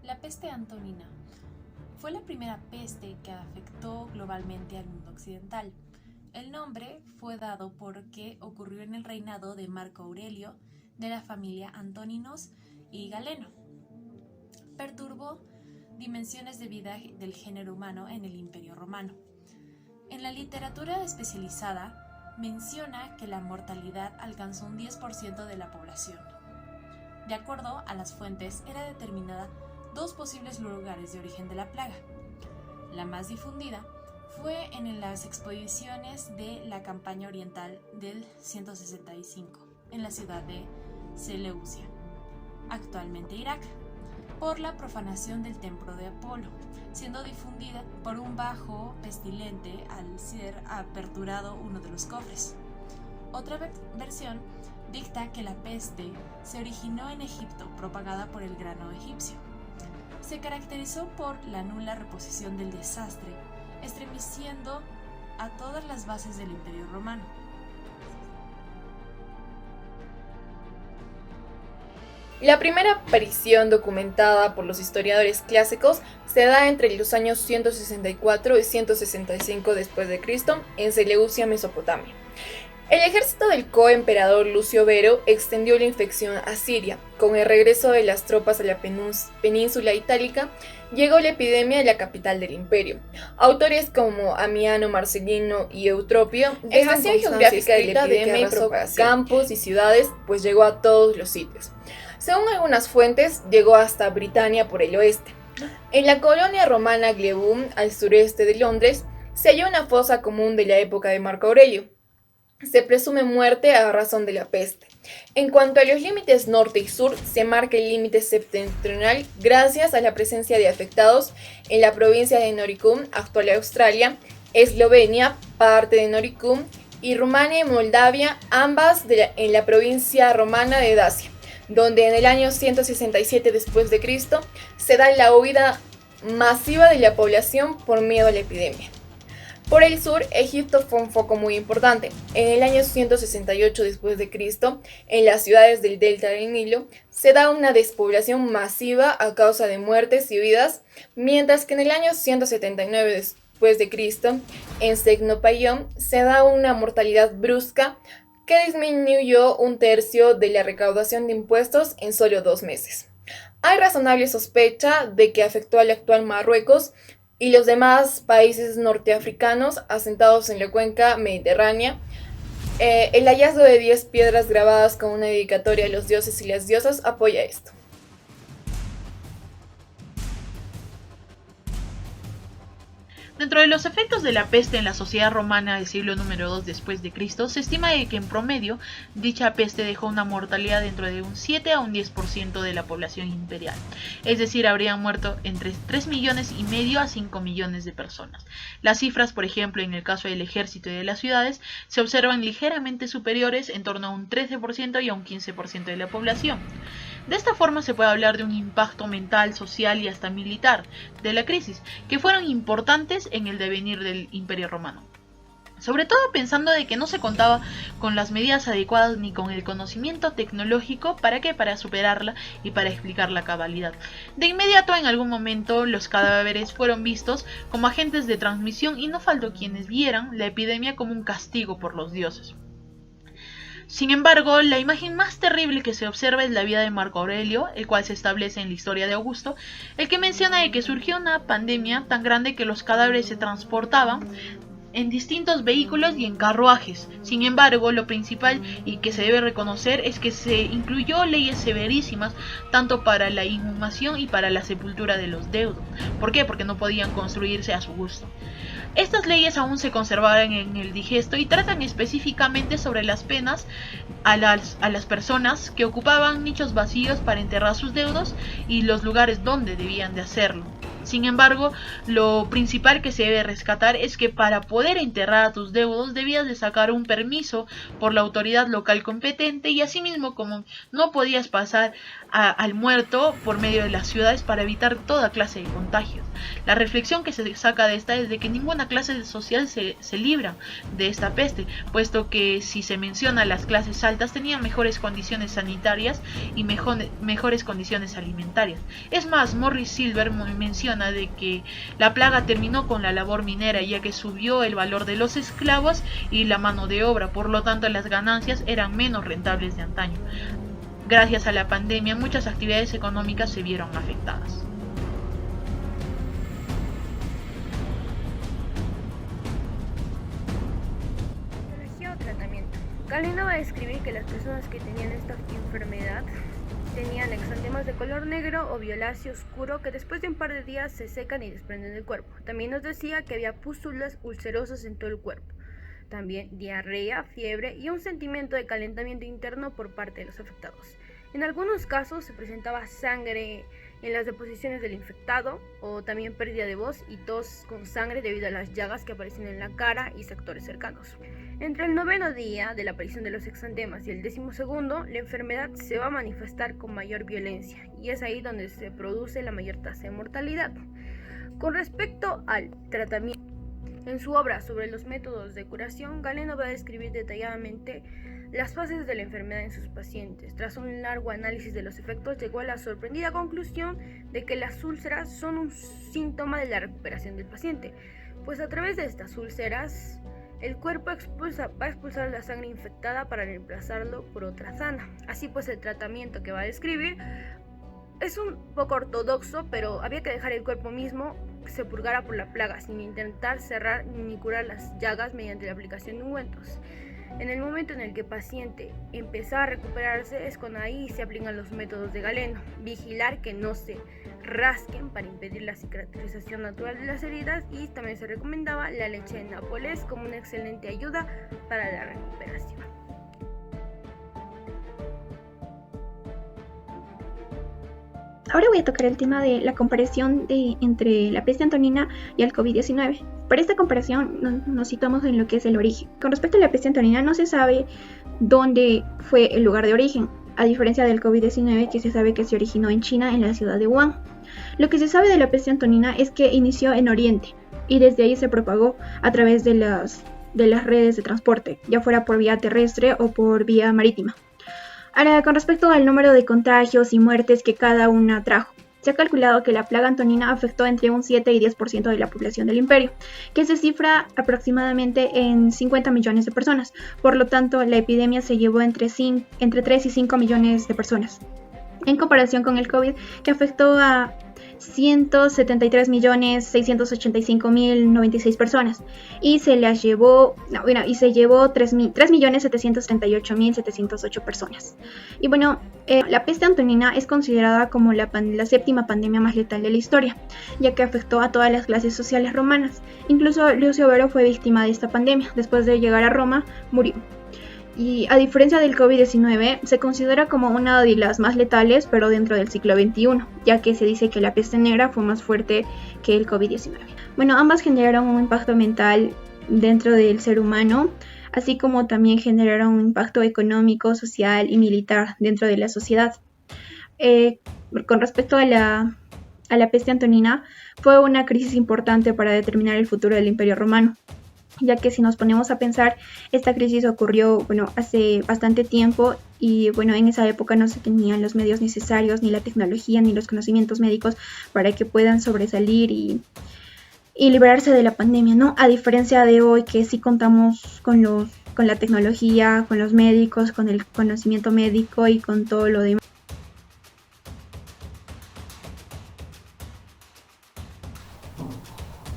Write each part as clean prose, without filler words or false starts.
La peste antonina fue la primera peste que afectó globalmente al mundo occidental. El nombre fue dado porque ocurrió en el reinado de Marco Aurelio, de la familia Antóninos y Galeno. Perturbó dimensiones de vida del género humano en el Imperio Romano. En la literatura especializada menciona que la mortalidad alcanzó un 10% de la población. De acuerdo a las fuentes, era determinada dos posibles lugares de origen de la plaga. La más difundida fue en las expediciones de la campaña oriental del 165, en la ciudad de Seleucia, actualmente Irak, por la profanación del templo de Apolo, siendo difundida por un bajo pestilente al ser aperturado uno de los cofres. Otra versión dicta que la peste se originó en Egipto, propagada por el grano egipcio. Se caracterizó por la nula reposición del desastre, estremeciendo a todas las bases del Imperio Romano. La primera aparición documentada por los historiadores clásicos se da entre los años 164 y 165 después de Cristo en Seleucia, Mesopotamia. El ejército del coemperador Lucio Vero extendió la infección a Siria. Con el regreso de las tropas a la península itálica, llegó la epidemia a la capital del imperio. Autores como Amiano Marcelino y Eutropio dejan geográfica de la epidemia y propagación. Campos y ciudades, pues llegó a todos los sitios. Según algunas fuentes, llegó hasta Britania por el oeste. En la colonia romana Glebum, al sureste de Londres, se halló una fosa común de la época de Marco Aurelio. Se presume muerte a razón de la peste. En cuanto a los límites norte y sur, se marca el límite septentrional gracias a la presencia de afectados en la provincia de Noricum, actual Australia, Eslovenia, parte de Noricum, y Rumania y Moldavia, ambas en la provincia romana de Dacia, donde en el año 167 después de Cristo se da la huida masiva de la población por miedo a la epidemia. Por el sur, Egipto fue un foco muy importante. En el año 168 después de Cristo, en las ciudades del delta del Nilo, se da una despoblación masiva a causa de muertes y huidas, mientras que en el año 179 después de Cristo, en Tecnopaión, se da una mortalidad brusca que disminuyó un tercio de la recaudación de impuestos en solo 2 meses. Hay razonable sospecha de que afectó al actual Marruecos y los demás países norteafricanos asentados en la cuenca mediterránea. El hallazgo de 10 piedras grabadas con una dedicatoria a los dioses y las diosas apoya esto. Dentro de los efectos de la peste en la sociedad romana del siglo número 2 después de Cristo, se estima que en promedio dicha peste dejó una mortalidad dentro de un 7 a un 10% de la población imperial, es decir, habrían muerto entre 3,5 millones a 5 millones de personas. Las cifras, por ejemplo, en el caso del ejército y de las ciudades, se observan ligeramente superiores, en torno a un 13% y a un 15% de la población. De esta forma se puede hablar de un impacto mental, social y hasta militar de la crisis, que fueron importantes en el devenir del Imperio Romano. Sobre todo pensando de que no se contaba con las medidas adecuadas ni con el conocimiento tecnológico para superarla y para explicar la cabalidad. De inmediato, en algún momento, los cadáveres fueron vistos como agentes de transmisión y no faltó quienes vieran la epidemia como un castigo por los dioses. Sin embargo, la imagen más terrible que se observa es la vida de Marco Aurelio, el cual se establece en la historia de Augusto, el que menciona de que surgió una pandemia tan grande que los cadáveres se transportaban en distintos vehículos y en carruajes. Sin embargo, lo principal y que se debe reconocer es que se incluyó leyes severísimas tanto para la inhumación y para la sepultura de los deudos. ¿Por qué? Porque no podían construirse a su gusto. Estas leyes aún se conservaron en el digesto y tratan específicamente sobre las penas a las personas que ocupaban nichos vacíos para enterrar sus deudos y los lugares donde debían de hacerlo. Sin embargo, lo principal que se debe rescatar es que para poder enterrar a tus deudos debías de sacar un permiso por la autoridad local competente, y asimismo, como no podías pasar al muerto por medio de las ciudades para evitar toda clase de contagios. La reflexión que se saca de esta es de que ninguna clase social se libra de esta peste, puesto que si se menciona las clases altas tenían mejores condiciones sanitarias y mejores condiciones alimentarias. Es más, Morris Silver menciona de que la plaga terminó con la labor minera, ya que subió el valor de los esclavos y la mano de obra, por lo tanto las ganancias eran menos rentables de antaño. Gracias a la pandemia, muchas actividades económicas se vieron afectadas. Etiología o tratamiento. Galeno va a describir que las personas que tenían esta enfermedad tenían exantemas de color negro o violáceo oscuro que después de un par de días se secan y desprenden del cuerpo. También nos decía que había pústulas ulcerosas en todo el cuerpo. También diarrea, fiebre y un sentimiento de calentamiento interno por parte de los afectados. En algunos casos se presentaba sangre en las deposiciones del infectado, o también pérdida de voz y tos con sangre debido a las llagas que aparecen en la cara y sectores cercanos. Entre el 9º día de la aparición de los exantemas y el 12º, la enfermedad se va a manifestar con mayor violencia, y es ahí donde se produce la mayor tasa de mortalidad. Con respecto al tratamiento, en su obra sobre los métodos de curación, Galeno va a describir detalladamente las fases de la enfermedad en sus pacientes. Tras un largo análisis de los efectos, llegó a la sorprendida conclusión de que las úlceras son un síntoma de la recuperación del paciente, pues a través de estas úlceras el cuerpo va a expulsar la sangre infectada para reemplazarlo por otra sana. Así pues, el tratamiento que va a describir es un poco ortodoxo, pero había que dejar el cuerpo mismo que se purgara por la plaga, sin intentar cerrar ni curar las llagas mediante la aplicación de ungüentos. En el momento en el que el paciente empezaba a recuperarse es cuando ahí se aplican los métodos de Galeno. Vigilar que no se rasquen para impedir la cicatrización natural de las heridas, y también se recomendaba la leche de Nápoles como una excelente ayuda para la recuperación. Ahora voy a tocar el tema de la comparación entre la peste antonina y el COVID-19. Para esta comparación nos situamos en lo que es el origen. Con respecto a la peste antonina, no se sabe dónde fue el lugar de origen, a diferencia del COVID-19, que se sabe que se originó en China, en la ciudad de Wuhan. Lo que se sabe de la peste antonina es que inició en Oriente y desde ahí se propagó a través de las redes de transporte, ya fuera por vía terrestre o por vía marítima. Ahora, con respecto al número de contagios y muertes que cada una trajo, se ha calculado que la plaga antonina afectó entre un 7 y 10% de la población del imperio, que se cifra aproximadamente en 50 millones de personas. Por lo tanto, la epidemia se llevó entre 3 y 5 millones de personas, en comparación con el COVID, que afectó a 173.685.096 personas y se llevó 3.738.708 personas. Y bueno, la peste antonina es considerada como la 7ª pandemia más letal de la historia, ya que afectó a todas las clases sociales romanas. Incluso Lucio Vero fue víctima de esta pandemia. Después de llegar a Roma, murió. Y a diferencia del COVID-19, se considera como una de las más letales, pero dentro del siglo XXI, ya que se dice que la peste negra fue más fuerte que el COVID-19. Bueno, ambas generaron un impacto mental dentro del ser humano, así como también generaron un impacto económico, social y militar dentro de la sociedad. Con respecto a la peste antonina, fue una crisis importante para determinar el futuro del Imperio Romano, ya que si nos ponemos a pensar, esta crisis ocurrió hace bastante tiempo y en esa época no se tenían los medios necesarios, ni la tecnología, ni los conocimientos médicos para que puedan sobresalir y librarse de la pandemia, ¿no? A diferencia de hoy, que sí contamos con la tecnología, con los médicos, con el conocimiento médico y con todo lo demás.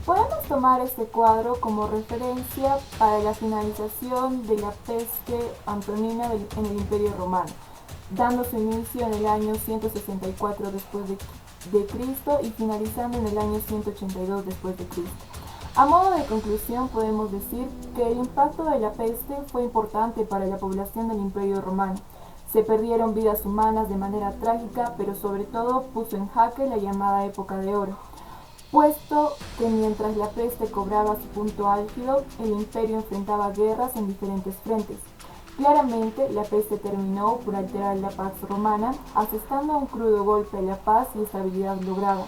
Podemos tomar este cuadro como referencia para la finalización de la peste antonina en el Imperio Romano, dando su inicio en el año 164 después de Cristo y finalizando en el año 182 después de Cristo. A modo de conclusión, podemos decir que el impacto de la peste fue importante para la población del Imperio Romano. Se perdieron vidas humanas de manera trágica, pero sobre todo puso en jaque la llamada Época de Oro. puesto que mientras la peste cobraba su punto álgido, el imperio enfrentaba guerras en diferentes frentes. Claramente, la peste terminó por alterar la paz romana, asestando un crudo golpe a la paz y estabilidad lograda.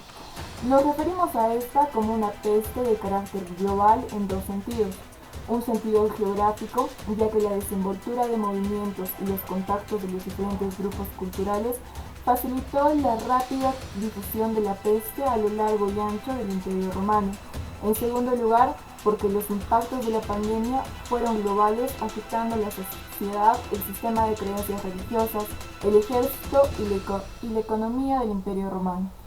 Nos referimos a esta como una peste de carácter global en dos sentidos. Un sentido geográfico, ya que la desenvoltura de movimientos y los contactos de los diferentes grupos culturales facilitó la rápida difusión de la peste a lo largo y ancho del Imperio Romano. En segundo lugar, porque los impactos de la pandemia fueron globales, afectando la sociedad, el sistema de creencias religiosas, el ejército y la economía del Imperio Romano.